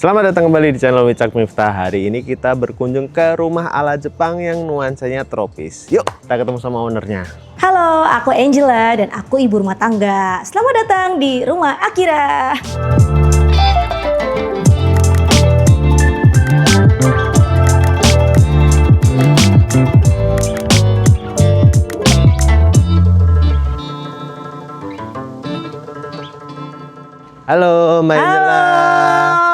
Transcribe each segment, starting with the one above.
Selamat datang kembali di channel Wicak Miftah. Hari ini kita berkunjung ke rumah ala Jepang yang nuansanya tropis. Yuk, kita ketemu sama ownernya. Halo, aku Angela dan aku ibu rumah tangga. Selamat datang di rumah Akira. Halo Mbak Angela. Halo.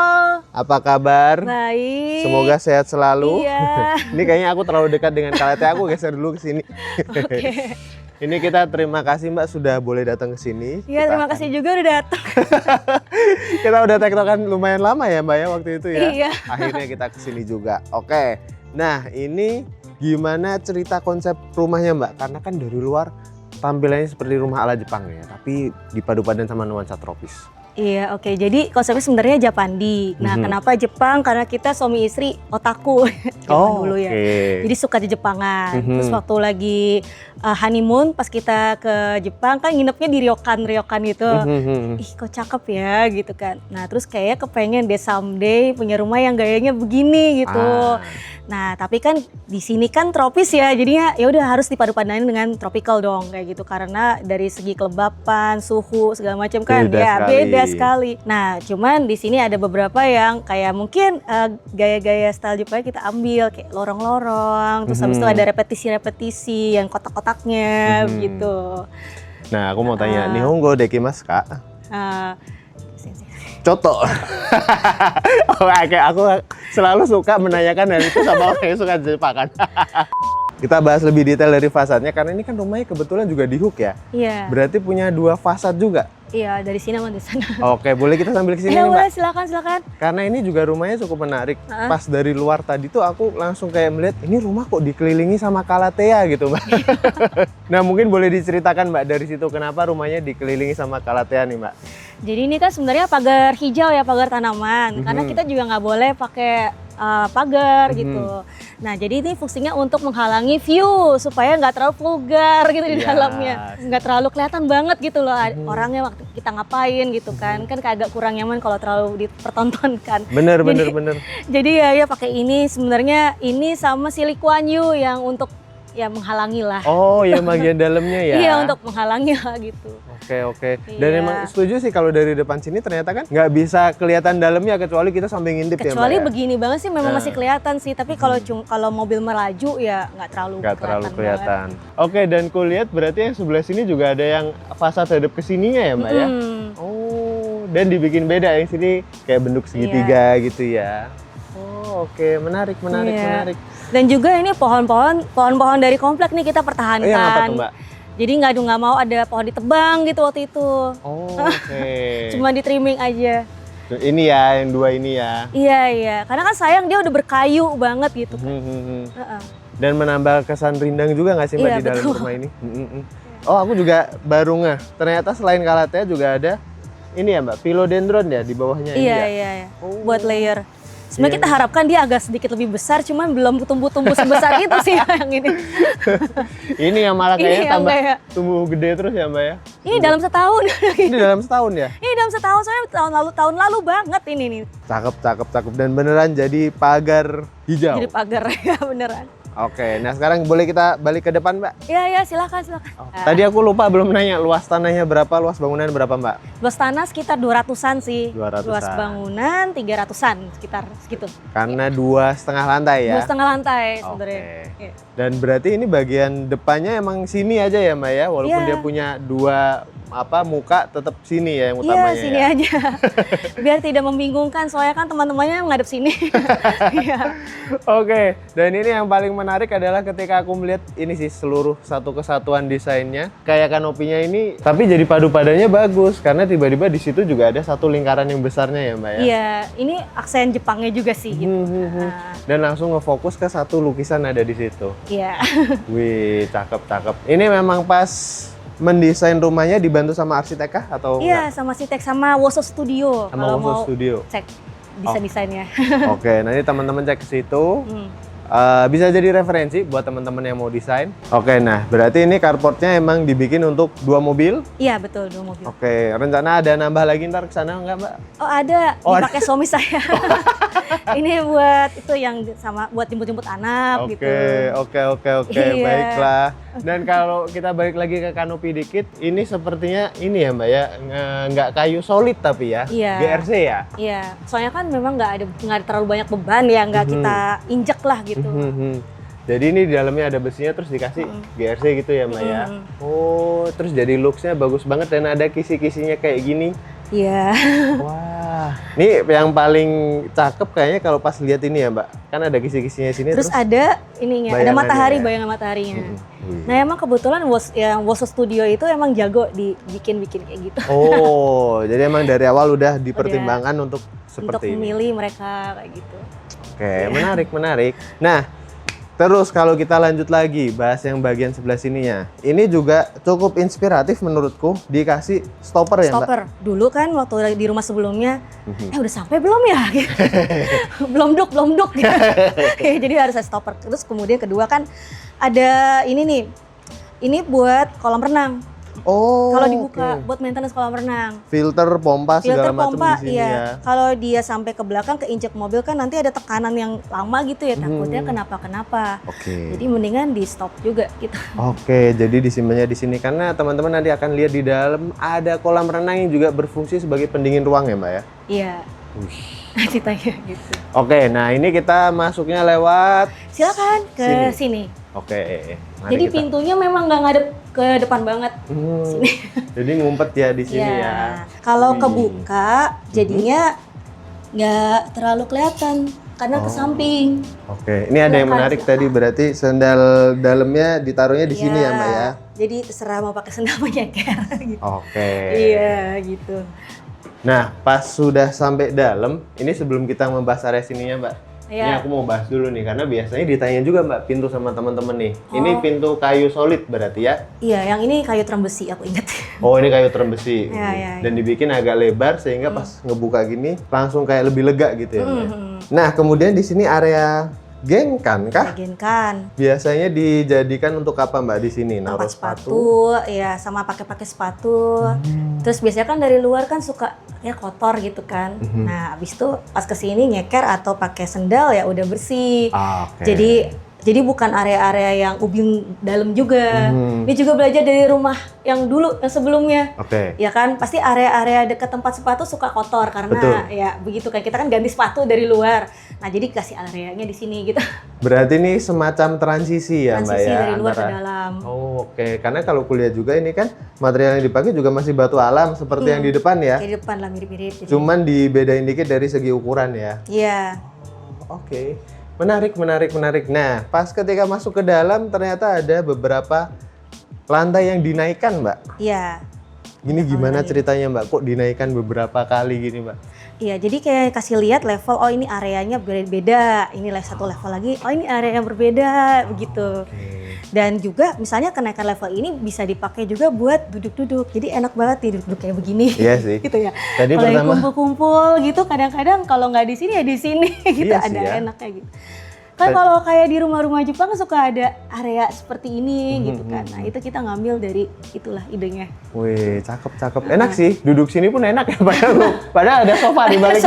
Apa kabar? Baik. Semoga sehat selalu. Iya. Ini kayaknya aku terlalu dekat dengan Kalate, aku geser dulu ke sini. Oke. Ini kita terima kasih Mbak sudah boleh datang ke sini. Iya, terima kasih juga udah datang. Kita udah tektokan lumayan lama ya Mbak ya waktu itu ya. Iya. Akhirnya kita ke sini juga. Oke. Nah, ini gimana cerita konsep rumahnya Mbak? Karena kan dari luar tampilannya seperti rumah ala Jepang ya, tapi dipadu padan sama nuansa tropis. Iya, oke. Jadi konsepnya sebenarnya Japandi. Nah, kenapa Jepang? Karena kita suami istri otaku zaman dulu ya. Jadi suka di Jepangan. Terus waktu lagi honeymoon pas kita ke Jepang kan nginepnya di ryokan gitu. Ih, kok cakep ya gitu kan. Nah, terus kayaknya kepengen deh someday punya rumah yang gayanya begini gitu. Nah, tapi kan di sini kan tropis ya. Jadinya ya udah harus dipadu-padanin dengan tropical dong kayak gitu, karena dari segi kelembapan, suhu segala macam kan beda sekali. Nah, cuman di sini ada beberapa yang kayak mungkin gaya-gaya style Jepang kita ambil kayak lorong-lorong, terus habis itu ada repetisi-repetisi yang kotak-kotaknya gitu. Nah, aku mau tanya, Nihongo dekimasu ka? Coto. Aku selalu suka menanyakan hal itu sama orang yang suka Jepang kan. Kita bahas lebih detail dari fasadnya karena ini kan rumahnya kebetulan juga di hook ya. Iya. Berarti punya dua fasad juga. Iya, dari sini sama di sana. Oke, boleh kita sambil ke sini Ya, nih, Mbak? boleh, silakan. Karena ini juga rumahnya cukup menarik. Pas dari luar tadi tuh aku langsung kayak melihat ini rumah kok dikelilingi sama Kalatea gitu, Mbak. Nah, mungkin boleh diceritakan Mbak dari situ kenapa rumahnya dikelilingi sama Kalatea nih, Mbak? Jadi ini kan sebenarnya pagar hijau ya, pagar tanaman. Karena kita juga nggak boleh pakai pagar gitu. Nah, jadi ini fungsinya untuk menghalangi view supaya nggak terlalu vulgar gitu di dalamnya, nggak terlalu kelihatan banget gitu loh orangnya waktu kita ngapain gitu kan. Kan agak kurang nyaman kalau terlalu dipertontonkan. Bener. Jadi ya pakai ini, sebenarnya ini sama si Lee Kuan Yew yang untuk ya menghalangi lah. Oh, ya bagian dalamnya ya. Iya, untuk menghalangi lah gitu. Oke. Dan emang setuju sih kalau dari depan sini ternyata kan nggak bisa kelihatan dalamnya kecuali kita sambil ngintip ya Mbak. Kecuali begini banget sih memang masih kelihatan sih, tapi kalau mobil melaju ya nggak terlalu kelihatan. Oke, dan kulihat berarti yang sebelah sini juga ada yang fasad hadap ke sininya ya Mbak ya? Oh, dan dibikin beda, yang sini kayak bentuk segitiga gitu ya. Oh, oke, menarik. Dan juga ini pohon-pohon dari komplek nih kita pertahankan. Iya, apa tuh Mbak? Jadi nggak mau ada pohon ditebang gitu waktu itu. Oh, oke. Cuma di trimming aja. Ini ya, yang dua ini ya. Iya. Karena kan sayang dia udah berkayu banget gitu. Dan menambah kesan rindang juga nggak sih Mbak di dalam rumah ini? Oh, aku juga baru ngeh. Ternyata selain Kalatea juga ada ini ya Mbak, philodendron ya di bawahnya. Iya. Buat layer. Sebenarnya kita harapkan dia agak sedikit lebih besar, cuman belum tumbuh sebesar itu sih yang ini. Ini yang malah kayaknya tambah tumbuh gede terus ya Mbak ya? Ini dalam setahun. Ini dalam setahun ya? Ini dalam setahun, soalnya tahun lalu banget ini nih. Cakep. Dan beneran jadi pagar hijau? Jadi pagar ya, beneran. Oke, nah sekarang boleh kita balik ke depan Mbak? Iya, silakan. Tadi aku lupa belum nanya luas tanahnya berapa, luas bangunan berapa Mbak? Luas tanah sekitar 200-an sih. 200-an. Luas bangunan 300-an sekitar segitu. Karena 2,5 lantai ya? 2,5 lantai sebenarnya. Oke. Dan berarti ini bagian depannya emang sini aja ya Mbak ya? Walaupun dia punya dua muka, tetap sini ya yang utamanya. Iya, sini aja. Biar tidak membingungkan, soalnya kan teman-temannya menghadap sini. Iya. Oke, dan ini yang paling menarik adalah ketika aku melihat ini sih seluruh satu kesatuan desainnya. Kayak kanopinya ini, tapi jadi padu padannya bagus karena tiba-tiba di situ juga ada satu lingkaran yang besarnya ya Mbak ya? Iya, ini aksen Jepangnya juga sih gitu. Dan langsung ngefokus ke satu lukisan ada di situ. Iya. Wih, cakep. Ini memang pas mendesain rumahnya dibantu sama arsitek kah atau iya, enggak? sama arsitek, sama Woso Studio. Sama Woso Studio. Cek desainnya. Oke, nanti teman-teman cek ke situ. Bisa jadi referensi buat teman-teman yang mau desain. Oke, nah berarti ini carportnya emang dibikin untuk 2 mobil? Iya betul, 2 mobil. Oke, rencana ada nambah lagi ntar kesana nggak Mbak? Oh ada, dipakai ada. suami saya. Ini buat itu yang sama buat jemput-jemput anak gitu. Oke, Iya. baiklah. Dan kalau kita balik lagi ke kanopi dikit, ini sepertinya ini ya Mbak ya, nggak kayu solid tapi ya, Iya. GRC ya? Iya, soalnya kan memang nggak ada terlalu banyak beban ya, nggak kita injek lah gitu. Jadi ini di dalamnya ada besinya terus dikasih GRC gitu ya Mbak ya? Oh, terus jadi looks-nya bagus banget dan ada kisi-kisinya kayak gini. Iya. Wah, ini yang paling cakep kayaknya kalau pas lihat ini ya Mbak. Kan ada kisi-kisinya sini. Terus ada ininya, ada matahari, ya? bayangan mataharinya. Nah emang kebetulan Woso Studio itu emang jago dibikin kayak gitu. Oh, jadi emang dari awal udah dipertimbangkan untuk seperti untuk memilih mereka kayak gitu. Oke, menarik. Nah, terus kalau kita lanjut lagi bahas yang bagian sebelah sininya. Ini juga cukup inspiratif menurutku, dikasih stopper ya Mbak? Stopper. Dulu kan waktu di rumah sebelumnya, udah sampai belum ya? belum duk. Gitu. Jadi harus ada stopper. Terus kemudian kedua kan ada ini nih, ini buat kolam renang. Oh, kalau dibuka buat maintenance kolam renang. Filter pompa segala macam di sini iya. ya. Kalau dia sampai ke belakang keinjek mobil kan nanti ada tekanan yang lama gitu ya, takutnya kenapa-kenapa. Oke. Jadi mendingan di stop juga gitu. Oke, jadi disimpannya di sini karena teman-teman nanti akan lihat di dalam ada kolam renang yang juga berfungsi sebagai pendingin ruang ya Mbak ya. Iya. Ceritanya gitu. Oke, nah ini kita masuknya lewat. Silakan ke sini. Oke. Jadi pintunya memang nggak ngadep ke depan banget. Sini. Jadi ngumpet ya di sini ya. Kalau kebuka jadinya nggak terlalu kelihatan karena ke samping. Oke, ini ada yang menarik tadi berarti sendal dalamnya ditaruhnya di sini ya Mbak ya. Jadi terserah mau pakai sendal apa nyeker. Gitu. Oke. Iya gitu. Nah, pas sudah sampai dalam, ini sebelum kita membahas area sininya Mbak. Iya. Ini aku mau bahas dulu nih, karena biasanya ditanya juga Mbak pintu sama teman-teman nih. Ini pintu kayu solid berarti ya? Iya, yang ini kayu terang besi aku ingat. Oh, ini kayu terang besi. Iya. Dan dibikin agak lebar sehingga pas ngebuka gini langsung kayak lebih lega gitu ya Mbak. Nah, kemudian di sini area genkan kah? Genkan. Biasanya dijadikan untuk apa Mbak di sini? Naruh sepatu, ya sama pakai sepatu. Terus biasanya kan dari luar kan suka ya kotor gitu kan. Nah, abis itu pas kesini nyeker atau pakai sendal ya udah bersih. Jadi bukan area-area yang ubin dalam juga. Dia juga belajar dari rumah yang dulu, yang sebelumnya. Ya kan, pasti area-area dekat tempat sepatu suka kotor karena ya begitu kan. Kita kan ganti sepatu dari luar. Nah, jadi kasih areanya di sini gitu. Berarti ini semacam transisi ya Mbak ya? Transisi dari luar ke dalam. Oh, oke. Karena kalau kuliah juga ini kan material yang dipakai juga masih batu alam seperti yang di depan ya? Di depan lah mirip-mirip. Cuman dibedain dikit dari segi ukuran ya? Iya. Oke. Menarik. Nah, pas ketika masuk ke dalam ternyata ada beberapa lantai yang dinaikkan Mbak? Iya. Ini gimana ceritanya Mbak? Kok dinaikkan beberapa kali gini Mbak? Iya, jadi kayak kasih lihat level, oh ini areanya beda, ini satu level lagi, oh ini area yang berbeda, begitu. Dan juga misalnya kenaikan level ini bisa dipakai juga buat duduk-duduk, jadi enak banget duduk kayak begini. Iya sih. Gitu ya. Tadi kalau pertama kumpul-kumpul gitu, kadang-kadang kalau nggak di sini ya di sini, gitu iya ada ya. enaknya gitu. Kan kalau kayak di rumah-rumah Jepang suka ada area seperti ini gitu kan. Nah itu kita ngambil dari itulah idenya. Wih, cakep. Enak sih, duduk sini pun enak ya. Padahal ada sofa di balik.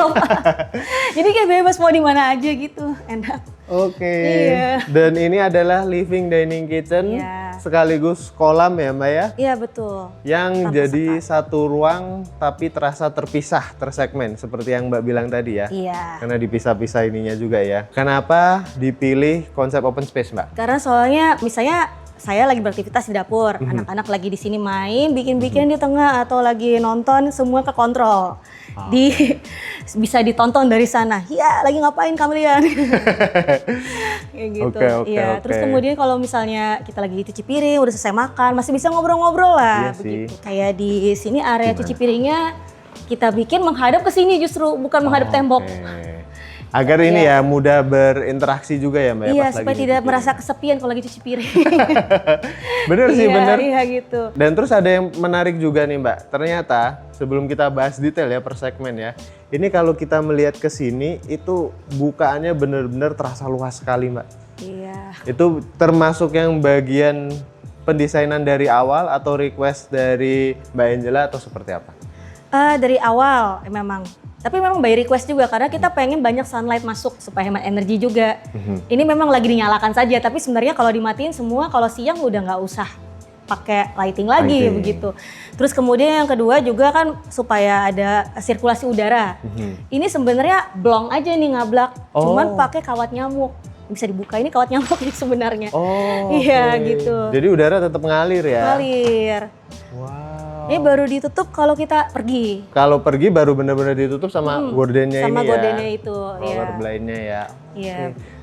Jadi kayak bebas mau di mana aja gitu, enak. Oke. Iya. Dan ini adalah living dining kitchen sekaligus kolam ya Mbak ya? Iya betul. Yang jadi satu ruang tapi terasa terpisah, tersegmen seperti yang Mbak bilang tadi ya? Iya. Karena dipisah-pisah ininya juga ya. Kenapa dipilih konsep open space Mbak? Karena soalnya misalnya saya lagi beraktivitas di dapur, anak-anak lagi di sini main, bikin-bikin di tengah atau lagi nonton, semua ke kontrol. Bisa ditonton dari sana. Ya, lagi ngapain kalian? Kayak gitu. Iya. Terus kemudian kalau misalnya kita lagi cuci piring, udah selesai makan, masih bisa ngobrol-ngobrol lah. Iya begitu. Kayak di sini area cuci piringnya kita bikin menghadap ke sini justru, bukan menghadap tembok. Agar ini ya mudah berinteraksi juga ya Mbak ya? Iya, supaya tidak merasa kesepian kalau lagi cuci piring. Bener sih, bener. Iya gitu. Dan terus ada yang menarik juga nih Mbak. Ternyata sebelum kita bahas detail ya per segmen ya. Ini kalau kita melihat ke sini itu bukaannya bener-bener terasa luas sekali Mbak. Itu termasuk yang bagian pendesainan dari awal atau request dari Mbak Angela atau seperti apa? Dari awal memang. Tapi memang by request juga karena kita pengen banyak sunlight masuk supaya hemat energi juga. Ini memang lagi dinyalakan saja, tapi sebenarnya kalau dimatiin semua kalau siang udah nggak usah pakai lighting lagi begitu. Terus kemudian yang kedua juga kan supaya ada sirkulasi udara. Ini sebenarnya blong aja nih ngablak, cuman pakai kawat nyamuk. Bisa dibuka, ini kawat nyamuk nih sebenarnya. Iya gitu. Jadi udara tetap ngalir ya? Ngalir. Wow. Ini baru ditutup kalau kita pergi. Kalau pergi baru benar-benar ditutup sama gordennya sama ini ya? Sama gordennya itu. Roller blade-nya ya. Iya.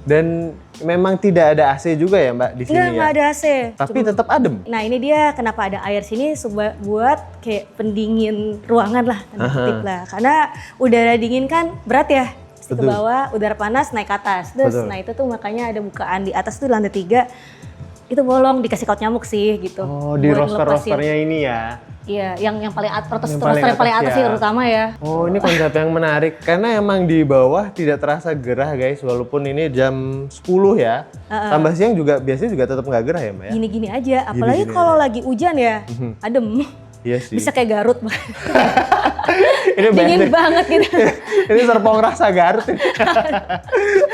Dan memang tidak ada AC juga ya Mbak di sini ya? Nggak ada AC. Tapi tetap adem? Nah ini dia kenapa ada air sini buat kayak pendingin ruangan lah, tanda kutip lah. Karena udara dingin kan berat ya. Ke bawah, udara panas naik ke atas. Terus, nah itu tuh makanya ada bukaan di atas tuh lantai 3. Itu bolong dikasih kawat nyamuk sih gitu. Di roster-rosternya ini ya? Iya, yang paling roster yang paling atas sih terutama ya. Oh ini konsep yang menarik karena emang di bawah tidak terasa gerah guys walaupun ini jam 10 ya. Tambah siang juga biasanya juga tetap nggak gerah ya Mbak ya? Gini-gini aja, apalagi kalau lagi hujan ya, adem. Iya sih. Bisa kayak Garut. Ini dingin banget gitu. Ini Serpong rasa Garut.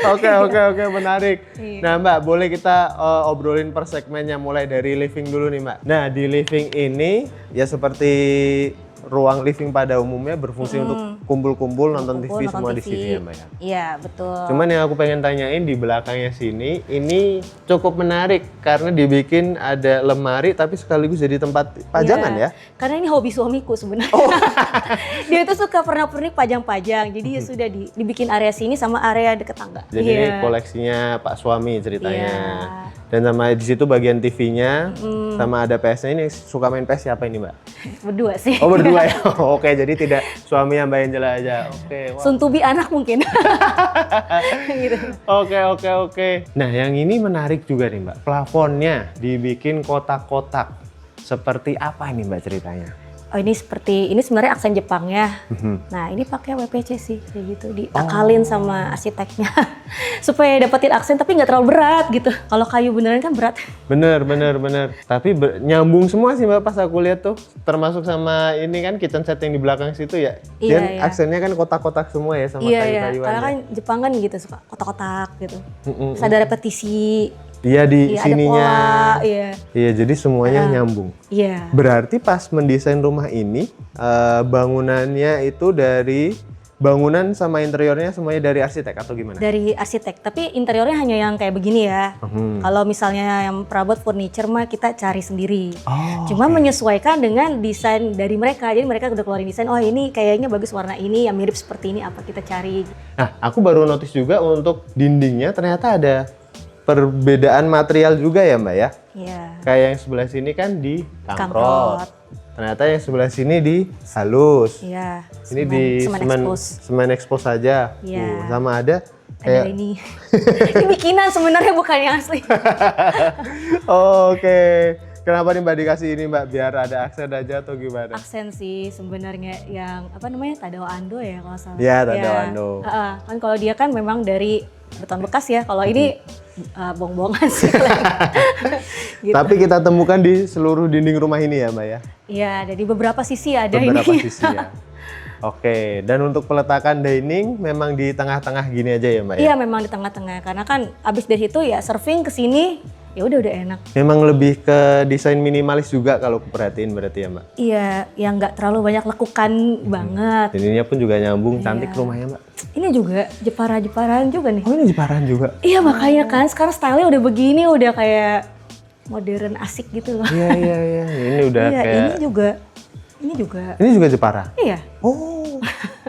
Oke, menarik. Nah Mbak, boleh kita obrolin per segmennya mulai dari living dulu nih Mbak. Nah di living ini ya seperti ruang living pada umumnya berfungsi untuk kumpul-kumpul nonton TV semua di sini ya Mbak ya? Iya betul. Cuman yang aku pengen tanyain di belakangnya sini, ini cukup menarik karena dibikin ada lemari tapi sekaligus jadi tempat pajangan ya? Karena ini hobi suamiku sebenarnya. Dia itu suka pernak-pernik pajang-pajang, jadi ya sudah dibikin area sini sama area deket tangga. Jadi ini koleksinya Pak suami ceritanya. Dan sama di situ bagian TV-nya, sama ada PS-nya. Ini suka main PS siapa ini Mbak? Berdua sih. Oh berdua ya? Oke, jadi tidak suami yang Mbak Angela aja. Oke. Wow. Soon to be anak mungkin. Gitu. Oke. Nah yang ini menarik juga nih Mbak. Plafonnya dibikin kotak-kotak. Seperti apa ini Mbak ceritanya? Oh ini sebenarnya aksen Jepang ya. Nah ini pakai WPC sih kayak gitu, diakalin sama arsiteknya supaya dapetin aksen tapi nggak terlalu berat gitu. Kalau kayu beneran kan berat. Bener. Tapi nyambung semua sih Mbak pas aku lihat tuh, termasuk sama ini kan kitchen set yang di belakang situ ya. Dan aksennya kan kotak-kotak semua ya sama kayu-kayuannya. Karena kan Jepang kan gitu suka kotak-kotak gitu. Terus ada repetisi. Iya di sininya. Pola, iya jadi semuanya nyambung. Iya. Berarti pas mendesain rumah ini bangunannya itu dari bangunan sama interiornya semuanya dari arsitek atau gimana? Dari arsitek, tapi interiornya hanya yang kayak begini ya. Kalau misalnya yang perabot furniture mah kita cari sendiri. Cuma menyesuaikan dengan desain dari mereka. Jadi mereka udah keluarin desain, oh ini kayaknya bagus warna ini, yang mirip seperti ini apa kita cari. Nah aku baru notice juga untuk dindingnya ternyata ada perbedaan material juga ya Mbak ya? Iya. Kayak yang sebelah sini kan di kamprot. Ternyata yang sebelah sini di halus. Iya. Ini di semen expose saja. Iya. Sama ada kayak ini. Ini bikinan sebenarnya bukan yang asli. Oke. Kenapa nih Mbak dikasih ini Mbak? Biar ada aksen aja atau gimana? Aksen sih sebenarnya yang apa namanya Tadao Ando ya kalau salah. Iya Tadao Ando. Kan kalau dia kan memang dari beton bekas ya. Kalau ini bong-bongan sih. Gitu. Tapi kita temukan di seluruh dinding rumah ini ya Mbak ya? Iya, dari beberapa sisi ada ini. Beberapa sisi ya. Oke, dan untuk peletakan dining memang di tengah-tengah gini aja ya Mbak ya? Iya memang di tengah-tengah, karena kan abis dari situ ya serving ke sini ya udah enak. Memang lebih ke desain minimalis juga kalau perhatiin berarti ya Mbak? Iya, yang nggak terlalu banyak lekukan banget. Ininya pun juga nyambung, cantik rumahnya Mbak. Ini juga Jepara-Jeparan juga nih. Oh ini Jeparan juga? Iya makanya kan sekarang stylenya udah begini, udah kayak modern asik gitu loh. Iya. Ini udah kayak. Ini juga Jepara? Iya. Oh,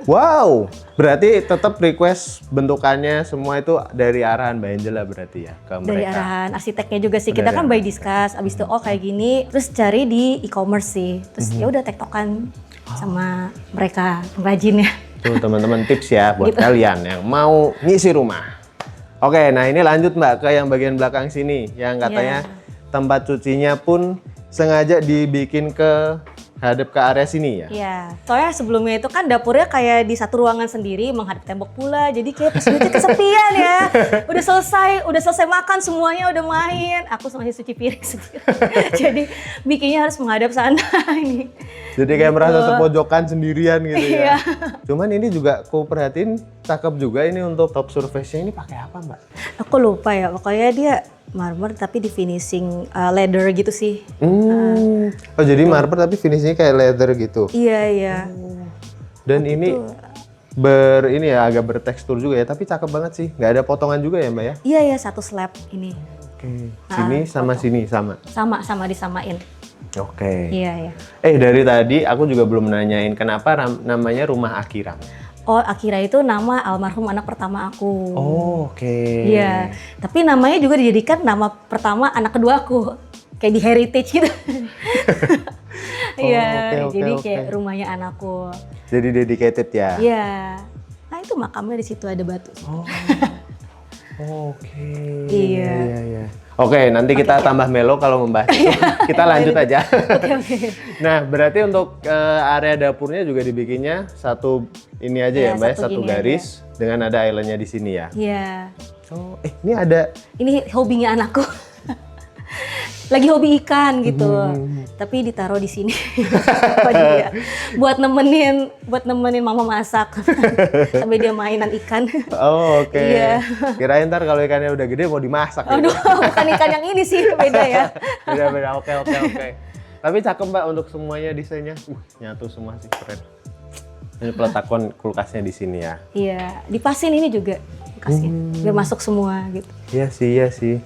wow. Berarti tetap request bentukannya semua itu dari arahan Mbak Angela berarti ya ke mereka? Dari arahan arsiteknya juga sih. Kita kan by discuss, abis itu kayak gini, terus cari di e-commerce sih. Terus ya udah tektokan sama mereka pengrajinnya. Tuh teman-teman tips ya buat kalian yang mau ngisi rumah. Oke, nah ini lanjut Mbak ke yang bagian belakang sini yang katanya tempat cucinya pun sengaja dibikin ke hadap ke area sini ya? Iya, soalnya sebelumnya itu kan dapurnya kayak di satu ruangan sendiri menghadap tembok pula. Jadi kayak pas itu kesepian ya. Udah selesai makan semuanya udah main. Aku masih cuci piring sendiri. Jadi bikinnya harus menghadap sana ini. Jadi kayak merasa terpojokan sendirian gitu ya. Iya. Cuman ini juga aku perhatiin cakep juga ini untuk top surface-nya ini pakai apa, Mbak? Aku lupa ya, pokoknya dia marmer tapi di finishing leather gitu sih. Oh jadi marmer tapi finishnya kayak leather gitu. Iya, iya. Dan ini ini ya agak bertekstur juga ya, tapi cakep banget sih. Nggak ada potongan juga ya, Mbak ya? Iya ya, satu slab ini. Oke. Sini sama sini sama. Sama disamain. Oke. Iya, iya. Dari tadi aku juga belum nanyain kenapa namanya Rumah Akira. Oh, Akira itu nama almarhum anak pertama aku. Oh, oke. Iya, tapi namanya juga dijadikan nama pertama anak kedua aku. Kayak di heritage gitu. Iya, jadi kayak rumahnya anakku. Jadi dedicated ya? Iya. Nah, itu makamnya di situ ada batu. Oke. Iya. Oke, nanti kita tambah melo kalau membahas itu. Kita lanjut aja. Oke. Nah, berarti untuk area dapurnya juga dibikinnya satu ini aja ya, Mbak, satu garis dengan ada islandnya di sini ya. Iya. Oh, ini ada. Ini hobinya anakku. Lagi hobi ikan gitu, tapi ditaruh di sini. buat nemenin mama masak, sampai dia mainan ikan. Oh, oke. Iya. Kirain ntar kalau ikannya udah gede mau dimasak. Aduh, bukan ikan yang ini sih, beda ya. Beda. Oke. Tapi cakep, Mbak, untuk semuanya desainnya. Nyatu semua sih, keren. Ini peletakan kulkasnya di sini ya. Iya, dipasin ini juga. Kasih biar masuk semua gitu. Iya sih.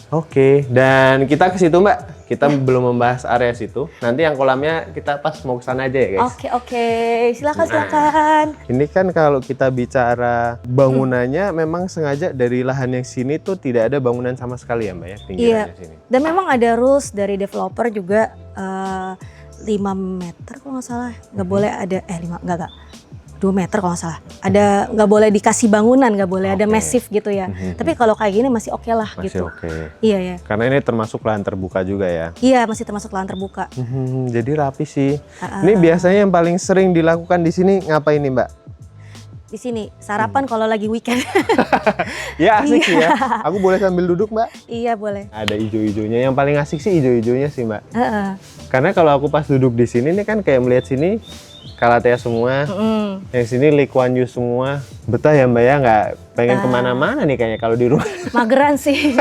Oke, dan kita ke situ, Mbak. Kita belum membahas area situ. Nanti yang kolamnya kita pas mau ke sana aja ya, guys. Oke. Silakan. Ini kan kalau kita bicara bangunannya memang sengaja dari lahan yang sini tuh tidak ada bangunan sama sekali ya, Mbak ya, pinggirannya sini. Dan memang ada rules dari developer juga 5 meter kalau nggak salah. Nggak boleh ada 2 meter kalau nggak salah. Ada nggak boleh dikasih bangunan, nggak boleh ada massive gitu ya. Tapi kalau kayak gini masih oke lah gitu. Iya ya. Karena ini termasuk lahan terbuka juga ya. Iya, masih termasuk lahan terbuka. Jadi rapi sih. Ini biasanya yang paling sering dilakukan di sini ngapain nih, Mbak? Di sini sarapan kalau lagi weekend. Ya asik sih ya. Aku boleh sambil duduk, Mbak? Iya boleh. Ada ijo-ijonya. Yang paling asik sih ijo-ijonya sih, Mbak. Karena kalau aku pas duduk di sini nih kan kayak melihat sini Calathea semua, yang sini Lee Kuan Yew semua. Betah ya, Mbak ya, nggak pengen kemana-mana nih kayaknya kalau di rumah. Mageran sih.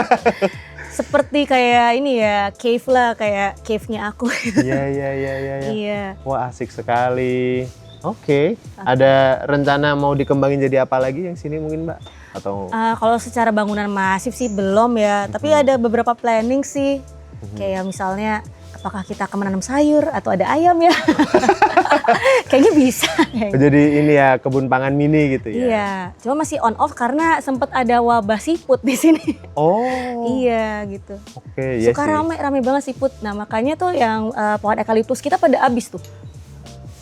Seperti kayak ini ya, cave lah, kayak cave-nya aku. Iya. Wah asik sekali. Oke. Ada rencana mau dikembangin jadi apa lagi yang sini mungkin, Mbak? Atau? Kalau secara bangunan masif sih belum ya, tapi ada beberapa planning sih. Kayak misalnya apakah kita akan menanam sayur atau ada ayam ya? Kayaknya bisa. Jadi ini ya kebun pangan mini gitu ya? Iya, cuma masih on off karena sempat ada wabah siput di sini. Oh. Iya gitu. Oke, iya Suka sih. rame banget siput. Nah makanya tuh yang pohon eukaliptus kita pada habis tuh.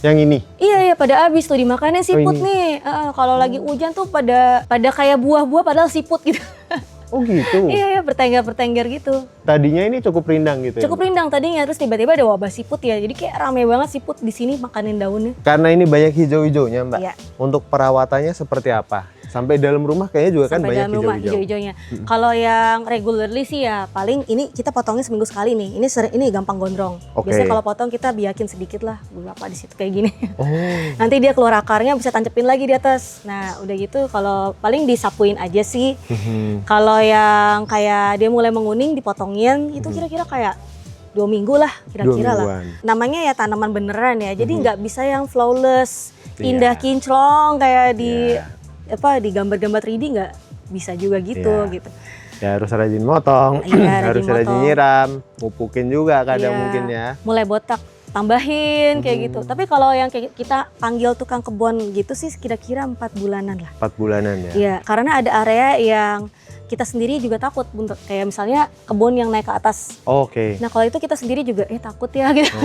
Yang ini? Iya pada habis tuh dimakanin siput nih. Kalau lagi hujan tuh pada kayak buah-buah padahal siput gitu. Oh gitu? Iya bertengger gitu. Tadinya ini cukup rindang gitu Cukup ya? rindang tadinya, terus tiba-tiba ada wabah siput ya. Jadi kayak rame banget siput di sini makanin daunnya. Karena ini banyak hijau-hijaunya, Mbak. Iya. Untuk perawatannya seperti apa? Sampai dalam rumah kayaknya juga kan Sampai banyak dalam rumah hijau-hijaunya. Kalau yang regularly sih ya paling ini kita potongnya seminggu sekali nih. Ini gampang gondrong. Oke. Biasanya kalau potong kita biakin sedikit lah, beberapa di situ kayak gini. Oh. Nanti dia keluar akarnya bisa tancepin lagi di atas. Nah udah gitu kalau paling disapuin aja sih. Kalau yang kayak dia mulai menguning dipotongin itu kira-kira kayak 2 minggu lah kira-kira lah. Namanya ya tanaman beneran ya. Jadi nggak bisa yang flawless, indah kinclong kayak di gambar-gambar 3D nggak bisa juga gitu. Ya harus rajin motong, harus rajin nyiram, mupukin juga kadang mungkin ya. Mulai botak tambahin kayak gitu. Tapi kalau yang kayak kita panggil tukang kebun gitu sih kira-kira 4 bulanan lah. 4 bulanan ya? Iya, karena ada area yang kita sendiri juga takut untuk kayak misalnya kebun yang naik ke atas. Oke. Nah kalau itu kita sendiri juga takut ya gitu.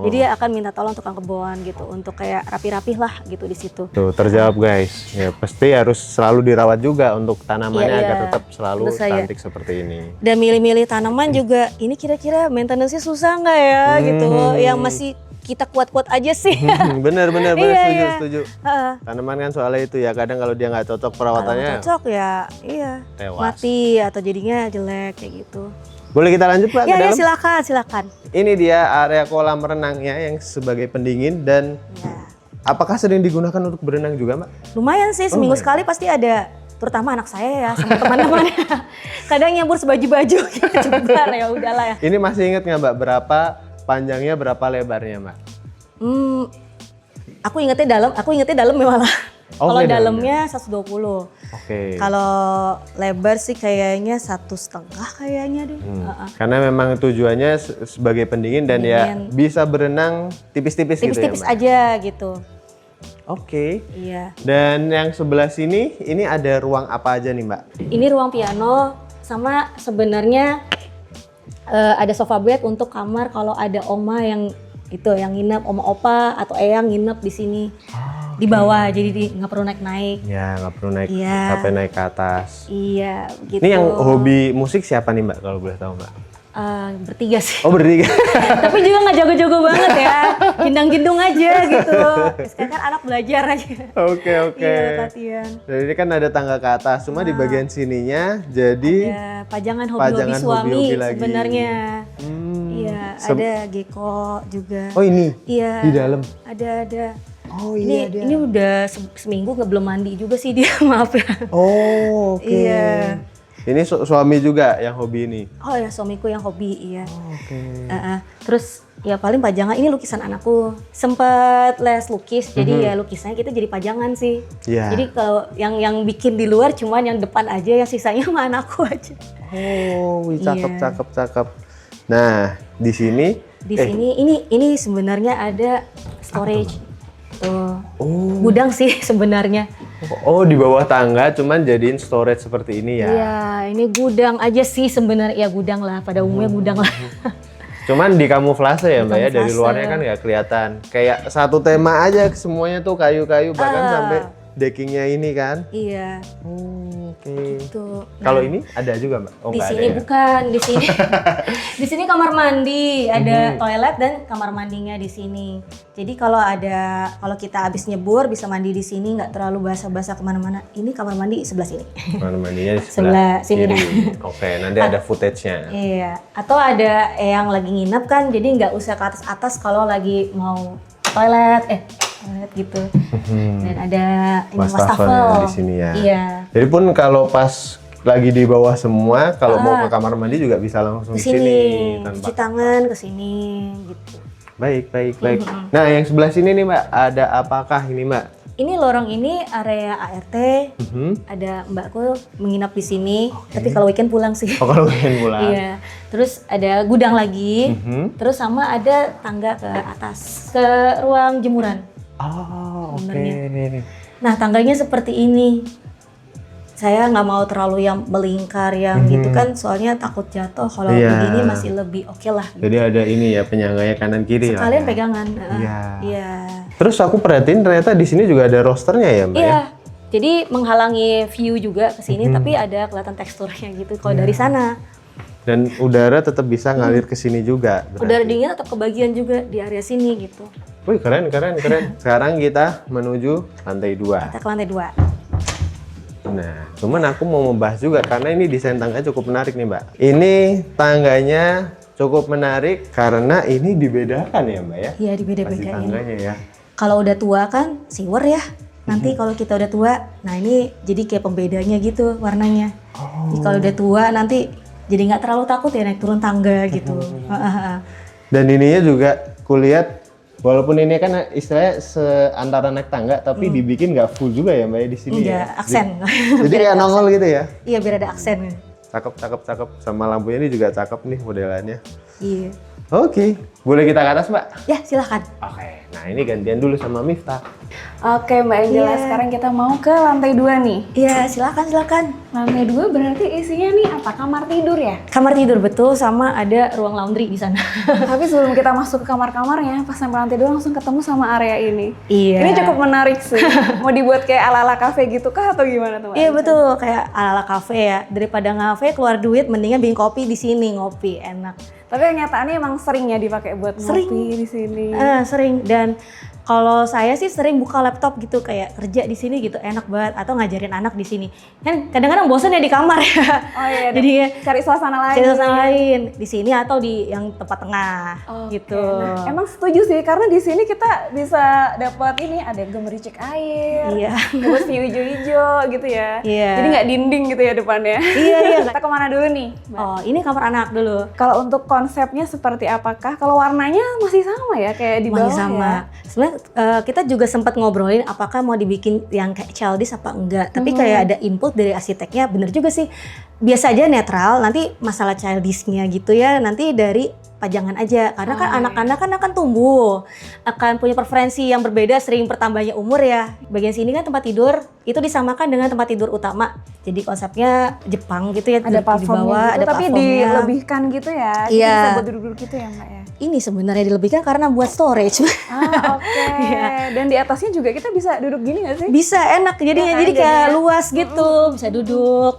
Jadi dia akan minta tolong tukang kebun gitu untuk kayak rapi-rapih lah gitu di situ. Tuh terjawab guys. Ya pasti harus selalu dirawat juga untuk tanamannya agar tetap selalu cantik seperti ini. Dan milih-milih tanaman juga ini kira-kira maintenance-nya susah nggak ya gitu. Yang masih kita kuat-kuat aja sih. Bener Iya, setuju. Tanaman kan soalnya itu ya, kadang kalau dia nggak cocok Kalau perawatannya nggak cocok ya, iya tewas. mati atau jadinya jelek kayak gitu. Boleh kita lanjut Pak ke Ya dalam? silakan. Ini dia area kolam renangnya yang sebagai pendingin dan Ya. apakah sering digunakan untuk berenang juga Mbak? Lumayan sih, seminggu lumayan. sekali pasti ada. Terutama anak saya ya, sama teman-teman. Kadang nyampur sebaju-baju, cebar ya udahlah ya. Ini masih inget nggak Mbak berapa panjangnya, berapa lebarnya Mbak? Aku ingetnya dalam malah. Oh, Kalau oke, dalamnya 120. Oke. Kalau lebar sih kayaknya 1,5 kayaknya deh. Karena memang tujuannya sebagai pendingin dan ya Pendingin. bisa berenang tipis-tipis gitu ya Tipis-tipis Mbak? aja gitu. Oke. Iya. Dan yang sebelah sini, ini ada ruang apa aja nih Mbak? Ini ruang piano sama sebenarnya ada sofa bed untuk kamar kalau ada oma yang nginep, oma opa atau eyang nginep di sini. Di bawah, jadi nggak perlu naik-naik. Ya nggak perlu naik Iya. sampai naik ke atas. Iya, gitu. Ini yang hobi musik siapa nih Mbak kalau boleh tahu Mbak? Bertiga sih. Oh bertiga. Tapi juga nggak jago-jago banget ya. Jindang-jindung aja gitu. Sekarang kan anak belajar aja. Oke. Iya, latihan. Dan ini kan ada tangga ke atas, cuma di bagian sininya jadi Ya, pajangan hobi-hobi pajangan suami hobi-hobi lagi. sebenarnya. Hmm. Iya, ada gecko juga. Oh ini? Iya. Di dalam? Ada. Oh Ini udah seminggu nggak belum mandi juga sih dia, maaf ya. Oh oke. Iya. Ini suami juga yang hobi ini? Oh ya, suamiku yang hobi, iya. Oke. Terus ya paling pajangan, ini lukisan anakku. Sempet les lukis, jadi ya lukisannya kita jadi pajangan sih. Iya. Jadi kalau yang bikin di luar cuman yang depan aja, yang sisanya sama anakku aja. Oh, wih, Iya. cakep. Nah, di sini Di sini ini sebenarnya ada storage. Tuh. Oh. Gudang sih sebenarnya. Oh, di bawah tangga cuman jadiin storage seperti ini ya. Iya, ini gudang aja sih sebenarnya. Ya gudang lah, pada umumnya gudang lah. Cuman dikamuflase ya Mbak ya, dari Dikamuflase. luarnya kan nggak kelihatan. Kayak satu tema aja semuanya tuh kayu-kayu bahkan sampai deckingnya ini kan. Iya, Oke. tuh. Kalau ini ada juga Mbak? Oh Di nggak ada sini ya? bukan, di sini. Di sini kamar mandi, ada toilet dan kamar mandinya di sini. Jadi kalau kita habis nyebur bisa mandi di sini, nggak terlalu basah-basah kemana-mana. Ini kamar mandi sebelah sini. Kamar mandinya di Sebelah sini. kiri. Oke, nanti ada footage-nya. Iya. Atau ada yang lagi nginep kan, jadi nggak usah ke atas-atas kalau lagi mau toilet gitu. Dan ada ini Wastafelnya di sini ya. Iya. Jadi pun kalau pas lagi di bawah semua, kalau mau ke kamar mandi juga bisa langsung Ke ke sini sini, tanpa. cuci tangan ke sini gitu. Baik. Nah, yang sebelah sini nih Mbak, ada apakah ini Mbak? Ini lorong ini area ART. Ada mbakku menginap di sini, tapi kalau weekend pulang sih. Oh, kalau pengen pulang. Iya. Terus ada gudang lagi. Terus sama ada tangga ke atas ke ruang jemuran. Oh, oke. Sebenarnya. Nah, tangganya seperti ini. Saya nggak mau terlalu yang melingkar yang gitu kan, soalnya takut jatuh. Kalau Iya. begini masih lebih oke lah. Jadi ada ini ya penyangganya kanan kiri lah. Sekalian ya. pegangan. Iya. Iya. Terus aku perhatiin ternyata di sini juga ada rosternya ya Mbak ya? Iya. Jadi menghalangi view juga ke sini, tapi ada kelihatan teksturnya gitu kalau dari sana. Dan udara tetap bisa ngalir ke sini juga. berarti. Udara dingin tetap kebagian juga di area sini gitu. Wih, keren. Sekarang kita menuju lantai 2. Kita ke lantai 2. Nah, cuman aku mau membahas juga karena ini desain tangga cukup menarik nih Mbak. Ini tangganya cukup menarik karena ini dibedakan ya Mbak ya? Iya, Pasti dibeda-bedain. tangganya ya. Kalau udah tua kan siwer ya. Nanti kalau kita udah tua, nah ini jadi kayak pembedanya gitu warnanya. Jadi kalau udah tua nanti jadi nggak terlalu takut ya naik turun tangga gitu. Dan ininya juga kulihat walaupun ini kan istilahnya seantara naik tangga tapi dibikin nggak full juga ya Mbak ya di sini Enggak, ya. aksen. Jadi kayak nongol gitu ya. Iya, biar ada aksen. Cakep. Sama lampunya ini juga cakep nih modelannya. Iya. Oke, boleh kita ke atas Mbak? Ya, silahkan. Oke, nah ini gantian dulu sama Miftah. Oke Mbak Angela, Iya. sekarang kita mau ke lantai 2 nih. Iya, silakan. Lantai 2 berarti isinya nih apa? Kamar tidur ya? Kamar tidur betul, sama ada ruang laundry di sana. Tapi sebelum kita masuk ke kamar-kamarnya, pas sampai lantai 2 langsung ketemu sama area ini. Iya. Ini cukup menarik sih. Mau dibuat kayak ala-ala cafe gitu kah atau gimana tuh Mbak? Iya betul, kayak ala-ala kafe ya. Daripada ngafe keluar duit, mendingan bikin kopi di sini, ngopi enak. Tapi kenyataannya emang sering ya dipakai pakai buat Sering. ngopi di sini. Sering, dan kalau saya sih sering buka laptop gitu kayak kerja di sini gitu enak banget, atau ngajarin anak di sini. Kan kadang-kadang bosan ya di kamar ya. Oh iya, Jadi cari suasana lain. cari suasana lain di sini atau di yang tempat tengah Oke. gitu. Nah, emang setuju sih karena di sini kita bisa dapat ini ada gemericik air, Iya. dapat view hijau-hijau gitu ya. Iya. Jadi nggak dinding gitu ya depannya. Iya. Kita kemana dulu nih, Mbak? Oh, ini kamar anak dulu. Kalau untuk konsepnya seperti apakah? Kalau warnanya masih sama ya kayak di bawah Masih sama. ya? Sebenarnya kita juga sempat ngobrolin apakah mau dibikin yang kayak childish apa enggak. Tapi kayak ada input dari arsiteknya, bener juga sih. Biasa aja netral, nanti masalah childishnya gitu ya, nanti dari pajangan aja. Karena kan anak-anak kan akan tumbuh, akan punya preferensi yang berbeda sering bertambahnya umur ya. Bagian sini kan tempat tidur, itu disamakan dengan tempat tidur utama. Jadi konsepnya Jepang gitu ya, Ada di platformnya bawah, gitu, ada tapi platformnya. dilebihkan gitu ya. Jadi Iya. bisa buat duduk-duduk gitu ya, Mbak ya. Ini sebenarnya dilebihkan karena buat storage. Oke. Dan di atasnya juga kita bisa duduk gini nggak sih? Bisa enak jadinya, Ya kan, jadi kayak jadinya. luas gitu, bisa duduk.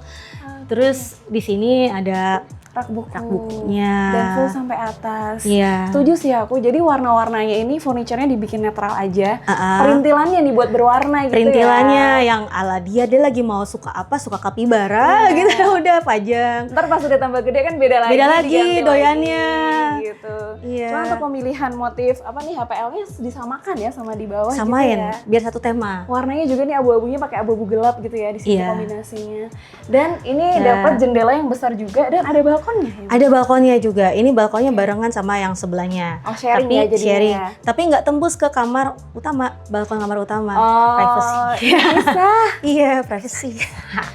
Terus di sini ada Rak buku. rak bukunya. Dan full sampai atas. Iya. Setuju sih aku. Jadi warna-warnanya ini furniture-nya dibikin netral aja. Ah. Perintilannya dibuat berwarna gitu Perintilannya ya. yang ala dia lagi mau suka apa, suka kapibara gitu, udah pajang. Ntar pas udah tambah gede kan beda lagi. Beda lagi diganti doyannya. lagi, gitu. Iya. Cuma untuk pemilihan motif apa nih HPL-nya disamakan ya sama di bawah Samain, gitu ya. biar satu tema. Warnanya juga nih abu-abunya pakai abu-abu gelap gitu ya di sini Iya. kombinasinya. Dan ini Nah. dapat jendela yang besar juga dan ada balkonnya. Ya? Ada balkonnya juga. Ini balkonnya barengan sama yang sebelahnya. Oh, sharing Tapi ya jadinya sharing. ya? Tapi nggak tembus ke kamar utama, balkon kamar utama. Oh, Privacy. bisa. Iya, privacy.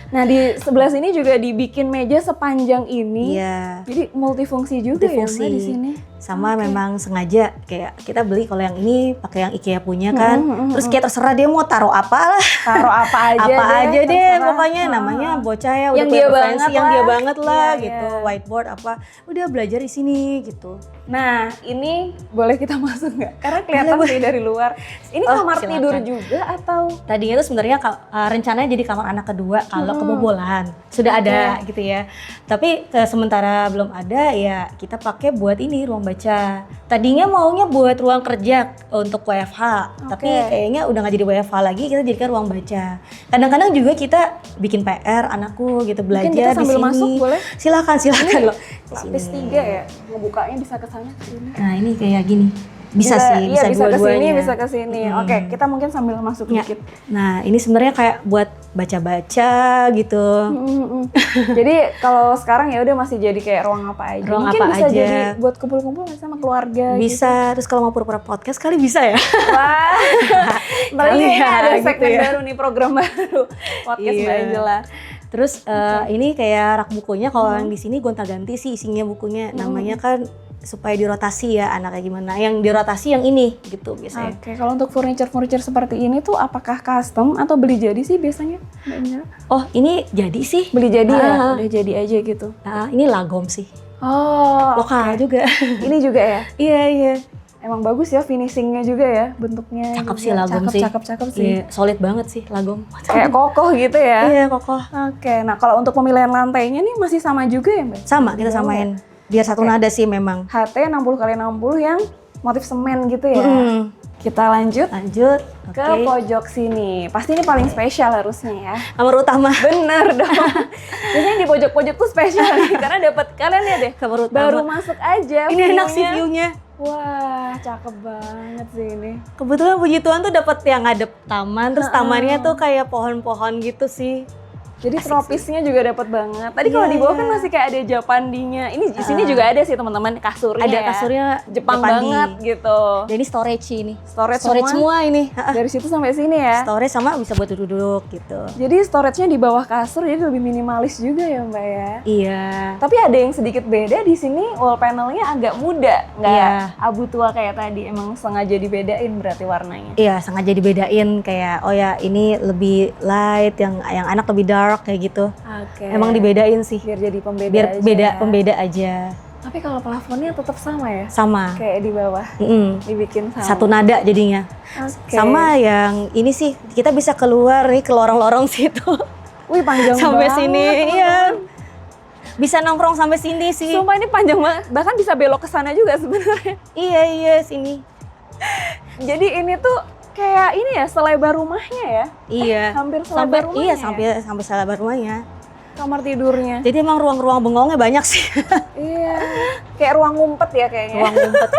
Nah di sebelah sini juga dibikin meja sepanjang ini. Iya. Jadi multifungsi juga Multifungsi. ya Mbak di sini. Sama memang sengaja kayak kita beli kalau yang ini pakai yang IKEA punya kan. Terus kayak terserah dia mau taruh apa lah. Taruh apa aja Apa aja deh terserah. pokoknya namanya bocah ya udah Yang punya dia preferensi, banget yang dia lah. banget lah Iya, gitu. iya. Whiteboard apa. Udah belajar di sini gitu. Nah ini boleh kita masuk nggak? Karena kelihatan Boleh, sih dari luar. Ini Oh, kamar silakan. tidur juga atau? Tadinya tuh sebenarnya rencananya jadi kamar anak kedua kalau kebobolan. Sudah ada gitu ya. Tapi sementara belum ada ya kita pakai buat ini ruang baca. Tadinya maunya buat ruang kerja untuk WFH, tapi kayaknya udah nggak jadi WFH lagi, kita jadikan ruang baca. Kadang-kadang juga kita bikin PR anakku gitu, belajar Mungkin kita di sambil sini. masuk, boleh? Silakan loh. Lapis 3 ya, ngebukanya bisa ke sana ke sini. Nah ini kayak gini, bisa sih, Iya, bisa ke sini, dua-duanya. bisa ke sini. Oke, kita mungkin sambil masuk Ya. dikit. Nah ini sebenarnya kayak buat baca-baca gitu. Jadi kalau sekarang ya udah masih jadi kayak ruang apa aja. Ruang Mungkin apa bisa aja. jadi buat kumpul-kumpul nggak sama keluarga. Bisa, terus kalau mau pura-pura podcast kali bisa ya. Wah, Kali ini ya, ada gitu segmen ya. baru nih, program baru podcast Iya. Mbak Angela. Terus ini kayak rak bukunya kalau yang di sini gonta-ganti sih isinya bukunya. Namanya kan supaya dirotasi ya anaknya gimana. Yang dirotasi yang ini gitu biasanya. Oke, kalau untuk furniture seperti ini tuh apakah custom atau beli jadi sih biasanya Mbak Angela? Oh ini jadi sih. Beli jadi ya, Ah. udah jadi aja gitu. Ini lagom sih. Oh, Lokal juga. ini juga ya. Iya. Emang bagus ya finishingnya juga ya, bentuknya. Cakep juga. sih lagom sih. Cakep sih. Iya, solid banget sih lagom. Kayak kokoh gitu ya. Iya kokoh. Oke, nah kalau untuk pemilihan lantainya nih masih sama juga ya Mbak? Sama kita samain. Biar satu nada sih memang. HT 60x60 yang motif semen gitu ya. Kita lanjut Lanjut. ke Oke. pojok sini. Pasti ini paling spesial harusnya ya. Kamar utama. Bener dong. Biasanya di pojok-pojok tuh spesial nih, karena dapat kalian ya deh. Kamar utama. Baru masuk aja. Ini enak sih view-nya. view-nya. Wah, cakep banget sih ini. Kebetulan puji Tuhan tuh dapat yang ngadep taman, terus tamannya tuh kayak pohon-pohon gitu sih. Jadi tropisnya juga dapat banget. Tadi kalau di bawah kan masih kayak ada Japandinya. Ini di sini juga ada sih teman-teman kasurnya. Ada ya. kasurnya Jepang Japandi. banget gitu. Dan ini storage sih ini. Storage semua ini. Dari situ sampai sini ya. Storage sama bisa buat duduk gitu. Jadi storage-nya di bawah kasur, jadi lebih minimalis juga ya Mbak ya. Iya. Tapi ada yang sedikit beda di sini, wall panelnya agak muda, nggak Iya. abu tua kayak tadi. Emang sengaja dibedain berarti warnanya. Iya, sengaja dibedain kayak oh ya ini lebih light, yang anak lebih dark kayak gitu. Oke. Emang dibedain sih. biar jadi pembeda Biar aja. pembeda aja. Tapi kalau plafonnya tetap sama ya? Sama. Kayak di bawah, dibikin sama. Satu nada jadinya. Oke. Sama yang ini sih kita bisa keluar nih ke lorong-lorong situ. Wih panjang Sampai banget. sini, teman-teman. iya. Bisa nongkrong sampai sini sih. Sumpah ini panjang banget, bahkan bisa belok ke sana juga sebenarnya. Iya sini. Jadi ini tuh kayak ini ya, selebar rumahnya ya? Iya. Hampir selebar rumahnya. Iya, ya? sampai selebar rumahnya. Kamar tidurnya. Jadi emang ruang-ruang bengongnya banyak sih. Iya. Kayak ruang ngumpet ya kayaknya. Ruang ngumpet.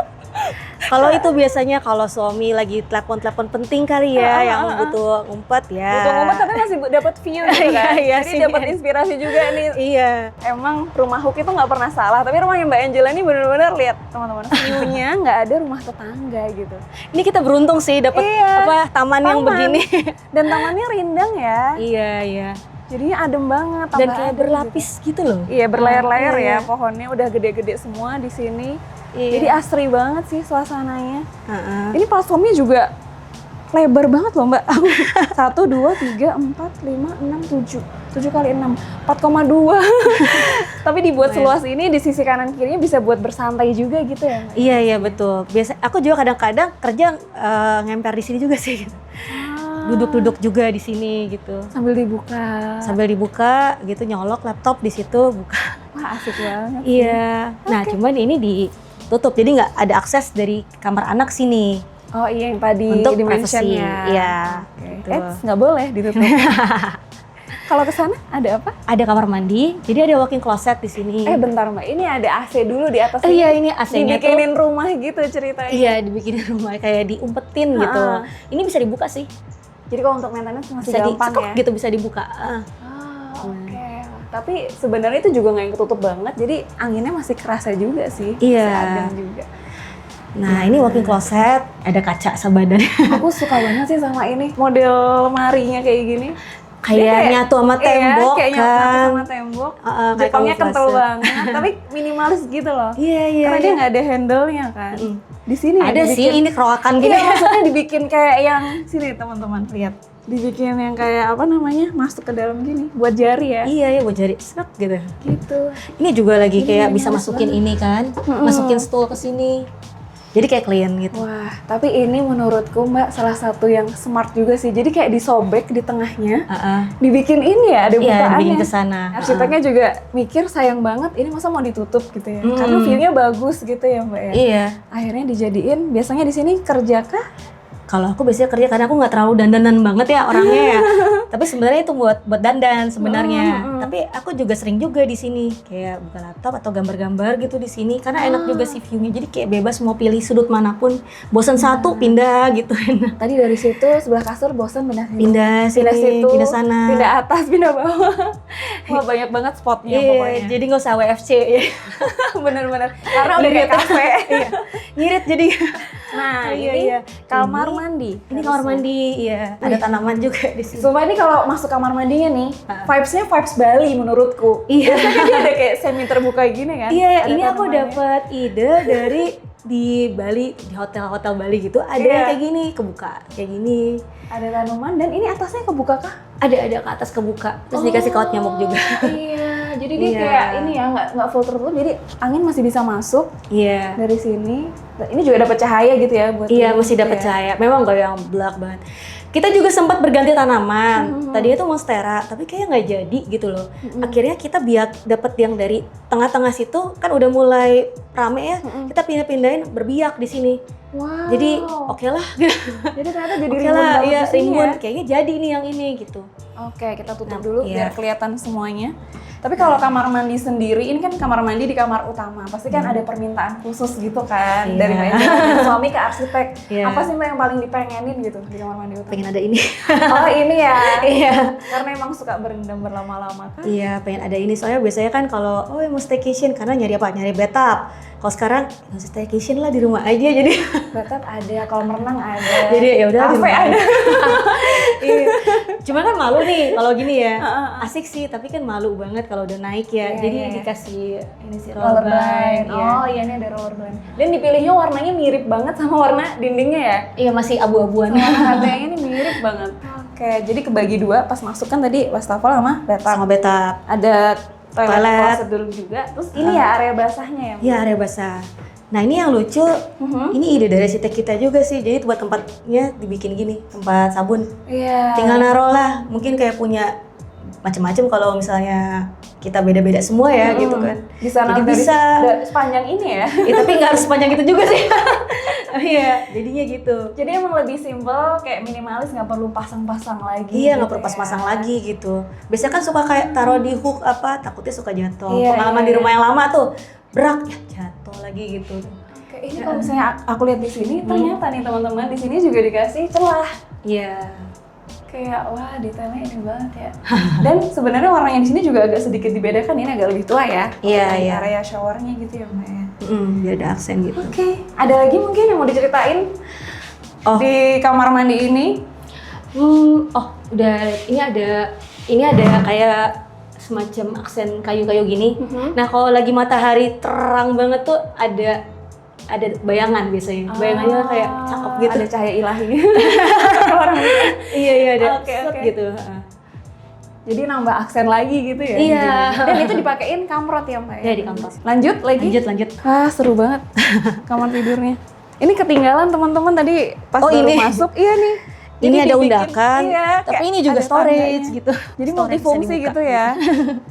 Kalau itu biasanya kalau suami lagi telepon penting kali ya, yang butuh ngumpet ya. Butuh ngumpet tapi masih dapat view gitu kan. Iya, Jadi dapat inspirasi juga nih. Iya. Emang rumah Hook itu nggak pernah salah, tapi rumahnya Mbak Angela ini benar-benar lihat teman-teman, view-nya nggak ada rumah tetangga gitu. Ini kita beruntung sih dapat taman yang begini. Dan tamannya rindang ya. Iya. Jadinya adem banget. Dan kayak berlapis gitu loh. Iya, berlayer-layer ya. Iya. Pohonnya udah gede-gede semua di sini. Iya. Jadi asri banget sih suasananya. Ini platformnya juga lebar banget loh Mbak. 1, 2, 3, 4, 5, 6, 7. 7 kali 6, 4,2. Tapi dibuat seluas ini, di sisi kanan kirinya bisa buat bersantai juga gitu ya Mbak? Iya betul. Biasa aku juga kadang-kadang kerja ngemper di sini juga sih. Duduk-duduk juga di sini gitu. Sambil dibuka gitu, nyolok laptop di situ, buka. Wah, asik banget. Iya. Nah, cuman ini ditutup, jadi nggak ada akses dari kamar anak sini. Oh iya, yang tadi untuk di-mention privacy. ya. Iya. Okay. Gitu. Nggak boleh ditutup. Kalau ke sana ada apa? Ada kamar mandi, jadi ada walk-in closet di sini. Bentar Mbak, ini ada AC dulu di atas. Iya, ini AC-nya tuh. Dibikinin rumah gitu ceritanya. Iya, dibikinin rumah kayak diumpetin gitu. Ini bisa dibuka sih. Jadi kalau untuk maintenance masih Bisa gampang ya? gitu, bisa dibuka. Oke. Tapi sebenarnya itu juga nggak yang ketutup banget, jadi anginnya masih kerasa juga sih. Iya. Masih adem juga. Nah, ini walk-in closet, ada kaca sebadan. Aku suka banget sih sama ini, model lemarinya kayak gini. Kayak nyatu sama tembok kayak kan. nyatu sama tembok. Jepangnya kental banget, tapi minimalis gitu loh. Iya. Karena dia nggak ada handle-nya kan. Di sini ada sih, ini keroakan gini. Iya, maksudnya dibikin kayak yang sini teman-teman lihat. Dibikin yang kayak apa namanya, masuk ke dalam gini, buat jari ya. Iya, buat jari serak gitu. Gitu. Ini juga lagi kayak bisa masukin ini kan, masukin stool ke sini. Jadi kayak clean gitu. Wah, tapi ini menurutku Mbak salah satu yang smart juga sih. Jadi kayak disobek di tengahnya, dibikin ini ya, ada bukaannya. Iya, dibikin ke sana. Arsiteknya juga mikir sayang banget, ini masa mau ditutup gitu ya. Karena view-nya bagus gitu ya Mbak ya. Iya. Akhirnya dijadiin, biasanya di sini kerja kah? Kalau aku biasanya kerja karena aku nggak terlalu dandanan banget ya orangnya ya. Tapi sebenarnya itu buat dandan sebenarnya. Tapi aku juga sering juga di sini kayak buka laptop atau gambar-gambar gitu di sini karena enak juga sih view-nya. Jadi kayak bebas mau pilih sudut manapun. Bosan satu pindah gitu. Tadi dari situ sebelah kasur bosan pindah sini. Pindah situ, pindah sana. Pindah atas, pindah bawah. Wah, banyak banget spotnya pokoknya. Jadi nggak usah WFC ya. Bener-bener. Karena udah kayak kafe. Ngirit jadi. Nah, ini kamar mandi. Ini kamar mandi, iya. Ada tanaman juga di sini. Sumpah ini kalau masuk kamar mandinya nih, vibes-nya vibes Bali menurutku. Iya. Biasanya kan dia ada kayak semi terbuka gini kan. Iya, ada ini aku dapat ide dari di Bali, di hotel-hotel Bali gitu. Ada yang kayak gini, kebuka. Kayak gini. Ada tanaman dan ini atasnya kebuka kah? Ada ke atas kebuka. Terus dikasih kawat nyamuk juga. Iya, jadi dia kayak ini ya, nggak full tertutup, jadi angin masih bisa masuk. Iya. Dari sini. Ini juga dapat cahaya gitu ya buat. Iya, masih dapat cahaya. Memang nggak yang blak banget. Kita juga sempat berganti tanaman. Tadinya tuh monstera, tapi kayaknya nggak jadi gitu loh. Akhirnya kita biak dapat yang dari tengah-tengah situ kan udah mulai rame ya. Kita pindah-pindahin berbiak di sini. Wow. Jadi oke lah. Jadi ternyata jadi Oke rimbun lah, banget iya di sini rimbun. ya. Kayaknya jadi nih yang ini gitu. Oke, kita tutup dulu biar kelihatan semuanya. Tapi kalau kamar mandi sendiri, ini kan kamar mandi di kamar utama. Pasti kan ada permintaan khusus gitu kan dari Mbak Angela, dari suami ke arsitek. Apa sih Mbak yang paling dipengenin gitu di kamar mandi utama? Pengen ada ini. Oh ini ya? Iya. Karena emang suka berendam berlama-lama kan? Iya, pengen ada ini. Soalnya biasanya kan kalau mau staycation karena nyari apa? Nyari bathtub. Kalau sekarang nggak usah staycation lah di rumah aja jadi. Bathtub ada, kolam renang ada. Jadi ya udah di kafe rumah ada. Iya. Cuma kan malu nih kalau gini ya. Asik sih, tapi kan malu banget kalau udah naik ya. Jadi dikasih ini sih rollerblade. Oh iya, ini ada rollerblade. Dan dipilihnya warnanya mirip banget sama warna dindingnya ya? Iya, masih abu-abuan. Harganya ini mirip banget. Oke, jadi kebagi dua pas masuk kan tadi wastafel sama bathtub. Sama bathtub. Ada toilet closet dulu juga. Terus ini ya area basahnya ya? Iya, area basah. Nah ini yang lucu, ini ide dari arsitek kita juga sih. Jadi buat tempatnya dibikin gini, tempat sabun. Iya. Tinggal naruh lah, mungkin kayak punya macam-macam kalau misalnya kita beda-beda semua ya gitu kan. Bisa jadi dari bisa sepanjang ini ya. Ya, tapi nggak harus sepanjang itu juga sih. Iya, jadinya gitu. Jadi emang lebih simpel, kayak minimalis, nggak perlu pasang-pasang lagi. Iya, nggak gitu perlu pasang lagi gitu. Biasanya kan suka kayak taruh di hook apa, takutnya suka jatuh. Iya, Pengalaman iya, di rumah yang lama tuh, berak ya jatuh lagi gitu. Kayak ini kalau misalnya aku lihat di sini, ternyata nih teman-teman di sini juga dikasih celah. Iya. Kayak wah detailnya ini banget ya. Dan sebenarnya warnanya di sini juga agak sedikit dibedakan, ini agak lebih tua ya. Iya, iya. Area showernya gitu ya Mbak ya. Biar ada aksen gitu. Oke, ada lagi mungkin yang mau diceritain di kamar mandi ini? Oh, udah ini ada kayak semacam aksen kayu-kayu gini. Nah, kalau lagi matahari terang banget tuh ada bayangan biasanya. Bayangannya kayak cakep gitu. Ada cahaya ilahi. Iya, ada Oke, set oke. gitu. Jadi nambah aksen lagi gitu ya. Iya. Dan itu dipakein kamrot ya Mbak ya? Iya, di kamar. Lanjut lagi? Lanjut. Wah seru banget kamar tidurnya. Ini ketinggalan teman-teman tadi pas Oh, baru ini. masuk. Iya nih. Ini Jadi ada dibikin- undakan, iya, tapi kayak ini juga ada storage tangganya. gitu. Jadi Storage multifungsi bisa dibuka. gitu ya.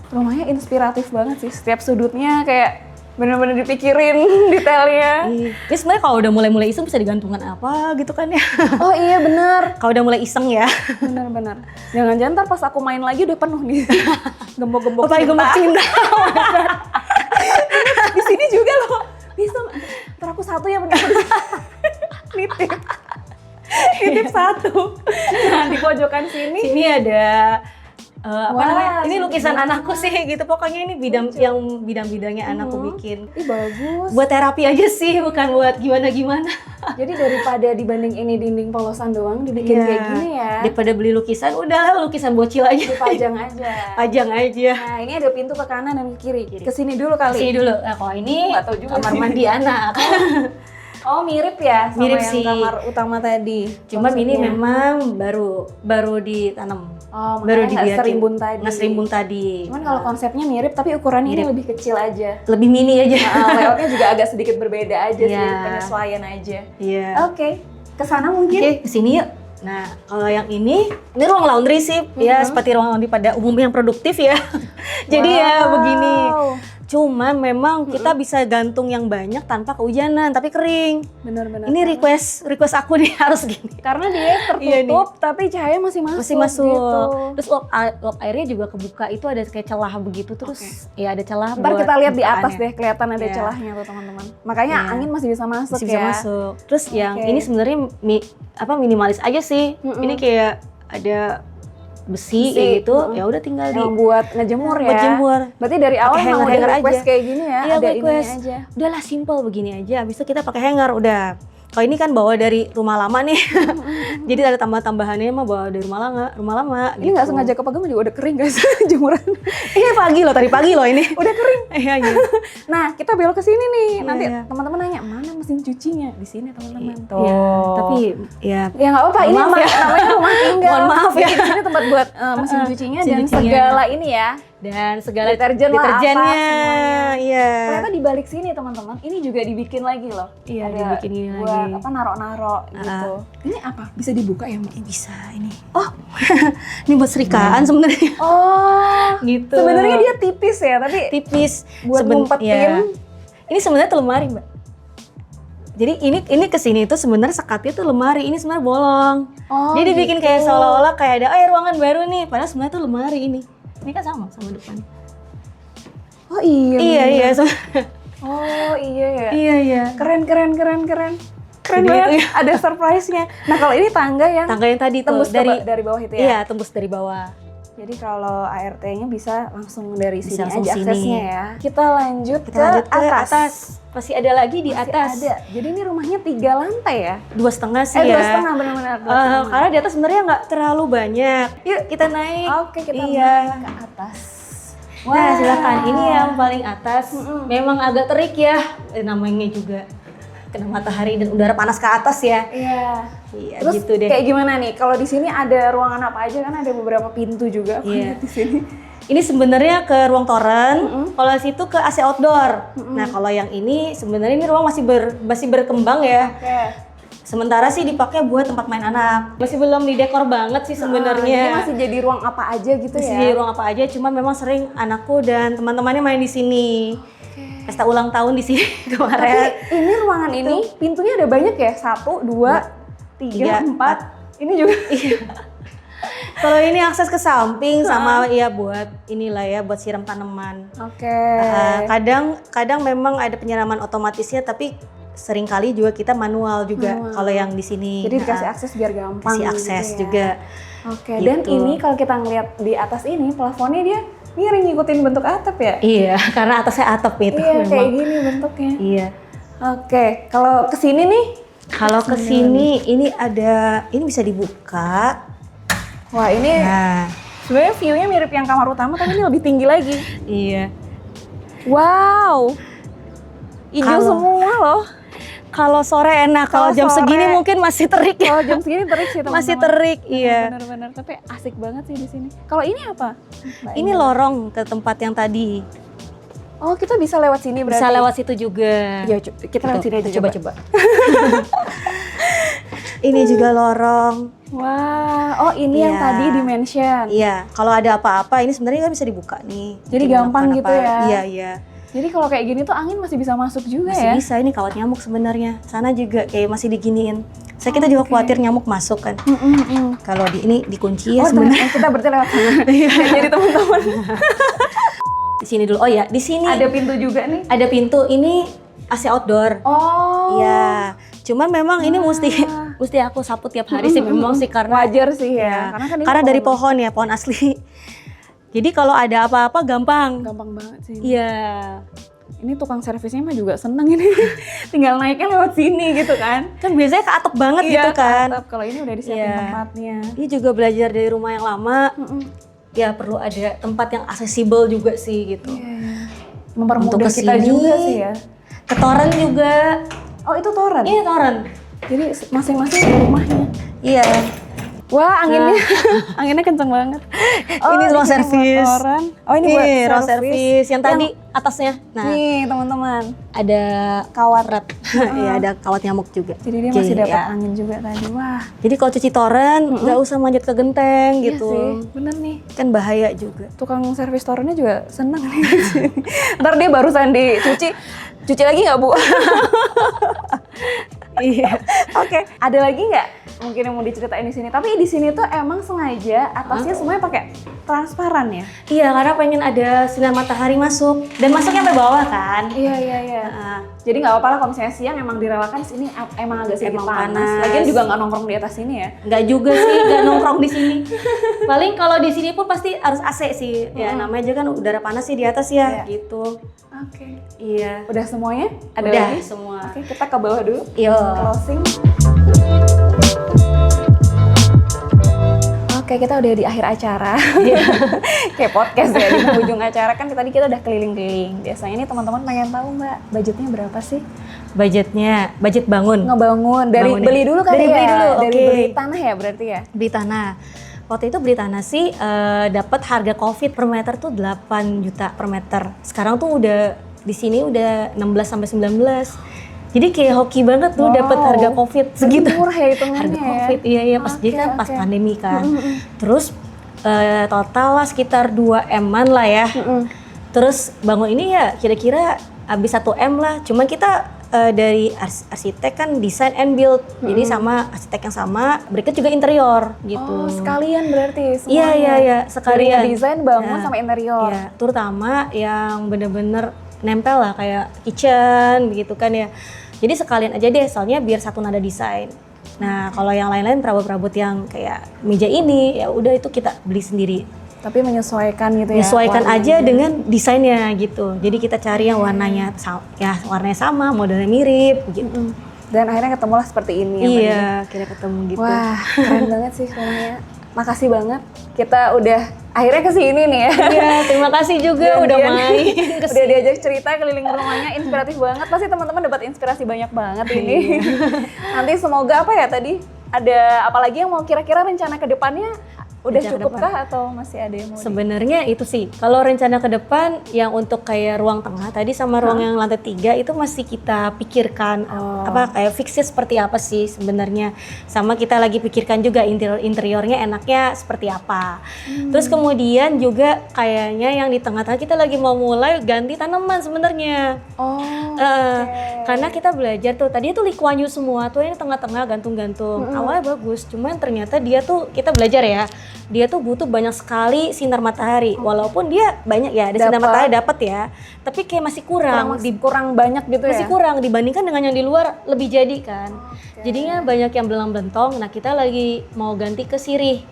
Rumahnya inspiratif banget sih. Setiap sudutnya kayak bener-bener dipikirin detailnya. Ini sebenarnya kalau udah mulai iseng bisa digantungan apa gitu kan ya. Oh iya bener. Kalau udah mulai iseng ya. Bener-bener. Jangan-jangan ntar pas aku main lagi udah penuh nih. Gembok-gembok Apa gembok cinta? Di sini juga loh. Bisa. Ntar aku satu ya bener. Nitip. Nitip satu. Nah di pojokan sini. Sini ada apa Wah, namanya? Ini lukisan lucu. anakku sih gitu. Pokoknya ini bidang-bidangnya anakku bikin. Ih bagus. Buat terapi aja sih, bukan buat gimana-gimana. Jadi daripada dibanding ini dinding polosan doang dibikin Iya. kayak gini ya. Daripada beli lukisan, udah lukisan bocil aja. Dipajang aja. Pajang aja. Nah ini ada pintu ke kanan dan ke kiri. Kesini dulu kali. Sini dulu. Nah, kalau ini Nggak tahu juga kamar sih. mandi anak. Oh mirip ya sama Mirip yang sih. kamar utama tadi. Cuman ini konsepnya. memang baru ditanam. Oh, Baru makanya nggak dibiakin. serimbun tadi. Nggak serimbun tadi. Cuman kalau konsepnya mirip tapi ukurannya Mirip. ini lebih kecil aja. Lebih mini aja. Nah, layoutnya juga agak sedikit berbeda aja sih, Iya. penyesuaian aja. Iya. Oke, kesana mungkin. Oke, kesini yuk. Nah, kalau yang ini ruang laundry sih, ya seperti ruang laundry pada umumnya yang produktif ya. Jadi ya begini. Cuman memang kita bisa gantung yang banyak tanpa kehujanan, tapi kering. Benar-benar. Ini request aku nih harus gini. Karena dia Iya nih. tertutup tapi cahaya masih masuk. Masih masuk. Gitu. Terus lop airnya juga kebuka, itu ada kayak celah begitu terus. Ya ada celah. Ntar buat kita lihat di atas bukaannya. deh, kelihatan ada Iya. celahnya tuh teman-teman. Makanya Iya. angin masih bisa masuk Masih ya. bisa masuk. Terus yang Oke. ini sebenarnya minimalis aja sih. Ini kayak ada besi kayak gitu. Ya udah tinggal di Yang buat ngejemur ya. buat jemur. Berarti dari awal Pakai emang udah hanger-hanger request aja. kayak gini ya, Iya, ada request. ininya aja. Udahlah simple begini aja. Habis itu kita pakai hanger udah. Kalau ini kan bawa dari rumah lama nih. Jadi ada tambahan-tambahannya mah bawa dari rumah lama. Ini nggak sengaja kepegang juga udah kering guys jemuran. Iya pagi loh, tadi pagi loh ini. Udah kering. Iya gitu. Nah, kita belok ke sini nih. Iya, Nanti iya. teman-teman nanya, "Mana mesin cucinya?" Di sini teman-teman. Iya, tapi ya ya nggak apa-apa, ini Maaf ya. namanya rumah tinggal. Mohon maaf ya. Jadi di sini tempat buat mesin cucinya mesin dan cucinya. segala ini ya. dan segala Deterjen lah, apa, deterjennya. semuanya. Iya. Ternyata di balik sini teman-teman, ini juga dibikin lagi loh. Iya, Ada dibikin gini buat lagi. apa naro-naro gitu. Ini apa? Bisa dibuka ya, Mbak? Bisa ini. Oh, ini buat serikaan sebenarnya. Oh, Gitu. sebenarnya dia tipis ya, tapi tipis. buat ngumpetin. ya. Ini sebenarnya tuh lemari, Mbak. Jadi ini kesini itu sebenarnya sekatnya tuh lemari, ini sebenarnya bolong. Oh, Jadi dibikin gitu. kayak seolah-olah kayak ada ruangan baru nih, padahal sebenarnya tuh lemari ini. Ini kan sama depan. Oh iya. Iya, bener. iya. Oh iya ya. Iya. Keren. Keren Jadi banget. itu ya. Ada surprise-nya. Nah, kalau ini tangga yang Tangga yang tadi tuh tembus dari bawah itu ya. Iya, tembus dari bawah. Jadi kalau ART-nya bisa langsung dari Bisa sini langsung aja sini. aksesnya ya. Kita lanjut, Kita lanjut ke atas. atas. Masih ada lagi di Masih atas. ada. Jadi ini rumahnya 3 lantai ya? 2,5 sih ya. 2,5 benar-benar. 2,5. Karena di atas sebenarnya nggak terlalu banyak. Yuk kita naik. Oke, kita Iya. naik ke atas. Nah silakan, ini yang paling atas. Memang agak terik ya, namanya juga kena matahari dan udara panas ke atas ya. Iya. Iya Terus gitu deh. kayak gimana nih? Kalau di sini ada ruangan apa aja kan? Ada beberapa pintu juga. Aku Iya. lihat di sini. Ini sebenarnya ke ruang toren, kalau situ ke AC outdoor. Nah kalau yang ini sebenarnya ini ruang masih berkembang ya. Oke. Sementara sih dipakai buat tempat main anak. Masih belum didekor banget sih sebenarnya. Jadi masih jadi ruang apa aja gitu Masih ya? jadi ruang apa aja, cuma memang sering anakku dan teman-temannya main di sini. Pesta ulang tahun di sini kemarin. Tapi ini ruangan ini pintunya ada banyak ya? 1, 2, 3, 4. Ini juga. Iya. Kalau ini akses ke samping sama ya buat inilah ya buat siram tanaman. Oke. Kadang memang ada penyiraman otomatisnya, tapi sering kali juga kita manual juga kalau yang di sini. Jadi dikasih akses biar gampang. Kasih akses gitu ya. juga. Oke. Gitu. Dan ini kalau kita ngeliat di atas ini plafonnya dia miring ngikutin bentuk atap ya? Iya, karena atasnya atap itu. Iya, memang. kayak gini bentuknya. Iya. Oke, kalau kesini nih? Kalau ke sini ini bisa dibuka. Wah ini Nah, sebenarnya view-nya mirip yang kamar utama tapi ini lebih tinggi lagi. iya. Wow, hijau semua loh. Kalau sore enak, kalau jam sore- segini mungkin masih terik ya. Kalau jam segini terik sih teman-teman. Masih terik, iya. Bener-bener, tapi asik banget sih di sini. Kalau ini apa? Ini lorong ke tempat yang tadi. Oh kita bisa lewat sini berarti? Bisa lewat situ juga. Ya, kita lewat sini aja coba. Ini juga lorong. Wah, oh ini yang Iya. tadi di-mention. Iya, kalau ada apa-apa ini sebenarnya kan bisa dibuka nih. Jadi Mungkin gampang melakukan gitu ya? Iya, iya. Jadi kalau kayak gini tuh angin masih bisa masuk juga Masih ya? bisa ini kawat nyamuk sebenarnya. Sana juga kayak masih diginiin. Kita juga khawatir nyamuk masuk kan. Kalau ini dikunci ya Oh, sebenarnya. kita berarti lewat sana. Jadi teman-teman. Di sini dulu. Oh ya, di sini Ada pintu juga nih. ada pintu. Ini AC outdoor. Oh. Iya. Cuman memang ini mesti aku sapu tiap hari sih memang sih karena Wajar sih ya, ya. Karena kan ini dari pohon ya, pohon asli. Jadi kalau ada apa-apa gampang. gampang banget sih. Iya. Ini tukang servisnya mah juga seneng ini. Tinggal naiknya lewat sini gitu kan. Kan biasanya keatap banget gitu kan. Mantap. Kalau ini udah disiapin Iya. tempatnya. Ini juga belajar dari rumah yang lama. Ya perlu ada tempat yang aksesibel juga sih gitu. Mempermudah Untuk kita kesini, juga sih ya. Ketoran juga. Oh itu toren? Iya toren. Jadi masing-masing ada rumahnya. Iya. Wah anginnya, anginnya kenceng banget. Ini di ruang sini servis. buat toren. Oh ini buat ruang servis. servis. Yang tadi atasnya. Nah, Nih teman-teman. ada Kawat. rat. Iya, ada kawat nyamuk juga. Jadi dia masih dapat ya. angin juga tadi. Wah. Jadi kalau cuci toren nggak usah manjat ke genteng gitu. Iya sih, bener nih. Kan bahaya juga. Tukang servis torennya juga seneng nih di sini. Ntar dia barusan dicuci, cuci lagi nggak Bu? Iya. Oke, ada lagi nggak mungkin yang mau diceritain di sini? Tapi di sini tuh emang sengaja atasnya semuanya pakai transparan ya? Iya, karena pengen ada sinar matahari masuk dan masuknya sampai bawah kan. Iya. Nah, Jadi nggak apa-apa lah kalau misalnya siang emang direlakan sini emang agak sedikit Emang panas. panas. Lagian juga nggak nongkrong di atas sini ya? nggak juga sih, nggak nongkrong di sini. Paling kalau di sini pun pasti harus AC sih. Ya namanya aja kan udara panas sih di atas ya, Iya. gitu. Oke. Iya. Udah semuanya? Ada Udah lagi? semua. Oke, kita ke bawah dulu. Yo. Closing. Oke, kita udah di akhir acara. Kayak podcast ya, di ujung acara kan tadi kita udah keliling-keliling. Biasanya nih teman-teman pengen tahu Mbak, budgetnya berapa sih? Budget bangun. Ngebangun, dari Bangun ya. beli dulu kali Dari ya? beli dulu, Dari oke. beli tanah ya berarti ya? Beli tanah. Waktu itu beli tanah sih dapat harga Covid per meter tuh 8 juta per meter. Sekarang tuh udah di sini udah 16 sampai 19. Jadi kayak hoki banget tuh dapat harga Covid segitu. Murah ya hitungannya Harga ya? Covid, iya pas jadi kan pas pandemi kan. Terus total lah sekitar 2 M-an lah ya. Terus bangun ini ya kira-kira habis 1 M lah. Cuman kita dari arsitek kan desain and build. Jadi sama arsitek yang sama, berikut juga interior gitu. Oh, sekalian berarti semuanya? Iya, sekalian. Dari desain, bangun, Ya, sama interior? Iya, terutama yang bener-bener nempel lah kayak kitchen begitu kan ya. Jadi sekalian aja deh, soalnya biar satu nada desain. Nah, kalau yang lain-lain perabot-perabot yang kayak meja ini, ya udah itu kita beli sendiri. Tapi menyesuaikan gitu ya? Menyesuaikan warnanya. aja dengan desainnya gitu. Jadi kita cari yang warnanya warnanya sama, modelnya mirip gitu. Dan akhirnya ketemulah seperti ini ya? Iya, kira ketemu gitu. Wah, keren banget sih rumahnya. Makasih banget. Kita udah akhirnya kesini nih ya. Iya, terima kasih juga udah main. Udah diajak cerita keliling rumahnya, inspiratif banget. Pasti teman-teman dapat inspirasi banyak banget ini. Nanti semoga apa ya tadi? Ada apalagi yang mau kira-kira rencana ke depannya Udah rencana ke cukup depan. kah atau masih ada yang mau Sebenarnya itu sih, kalau rencana ke depan yang untuk kayak ruang tengah tadi sama ruang yang lantai 3 itu masih kita pikirkan apa kayak fixnya seperti apa sih sebenarnya. Sama kita lagi pikirkan juga interiornya enaknya seperti apa. Terus kemudian juga kayaknya yang di tengah-tengah kita lagi mau mulai ganti tanaman sebenarnya. Karena kita belajar tuh tadi tuh Lee Kuan Yew semua tuh yang tengah-tengah gantung-gantung. Awalnya bagus, cuman ternyata dia tuh kita belajar ya. Dia tuh butuh banyak sekali sinar matahari. Walaupun dia banyak ya, ada sinar matahari dapat ya. Tapi kayak masih kurang, kurang banyak gitu masih ya? kurang dibandingkan dengan yang di luar lebih jadi kan. Jadinya banyak yang belang-belentong. Nah, kita lagi mau ganti ke sirih.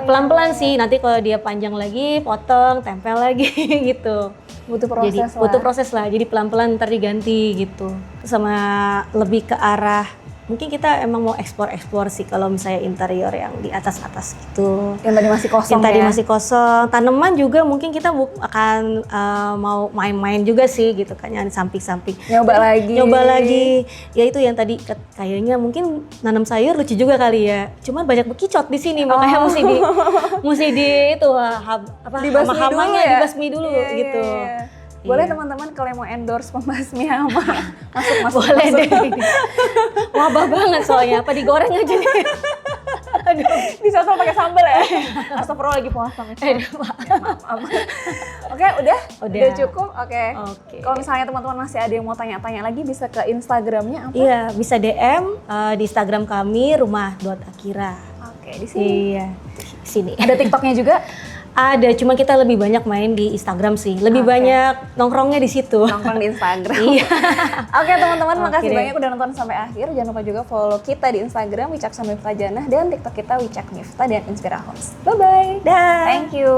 Pelan-pelan sih. Nanti kalau dia panjang lagi, potong, tempel lagi gitu. Butuh proses Jadi lah. butuh proses lah. Jadi pelan-pelan ntar diganti gitu. Sama lebih ke arah mungkin kita emang mau explore sih kalau misalnya interior yang di atas-atas gitu. Yang tadi masih kosong Yang tadi ya? masih kosong. Tanaman juga mungkin kita akan mau main-main juga sih gitu kan yang di samping-samping. Nyoba lagi. Ya itu yang tadi kayaknya mungkin nanam sayur lucu juga kali ya. Cuman banyak bekicot di sini makanya mesti di itu Dibasmi hama-hamanya dulu ya? dibasmi dulu gitu. Boleh Iya. teman-teman kalau yang mau endorse pembasmi hama masuk. Boleh deh. Wabah banget soalnya, apa digoreng aja nih. Disosol pakai sambal ya. Astagfirullah lagi puasa. Maaf. Oke, udah cukup. Oke. Kalau misalnya teman-teman masih ada yang mau tanya-tanya lagi bisa ke Instagramnya apa? Iya, bisa DM di Instagram kami rumah.akira. Oke, di sini. Iya, di sini. Ada TikToknya juga? Ada, cuma kita lebih banyak main di Instagram sih. Lebih banyak nongkrongnya di situ. Nongkrong di Instagram. Iya. Oke teman-teman, makasih deh. banyak udah nonton sampai akhir. Jangan lupa juga follow kita di Instagram Wicaksa Miftah Janah dan TikTok kita Wicak Miftah dan Inspira Homes. Bye bye. Dah. Thank you.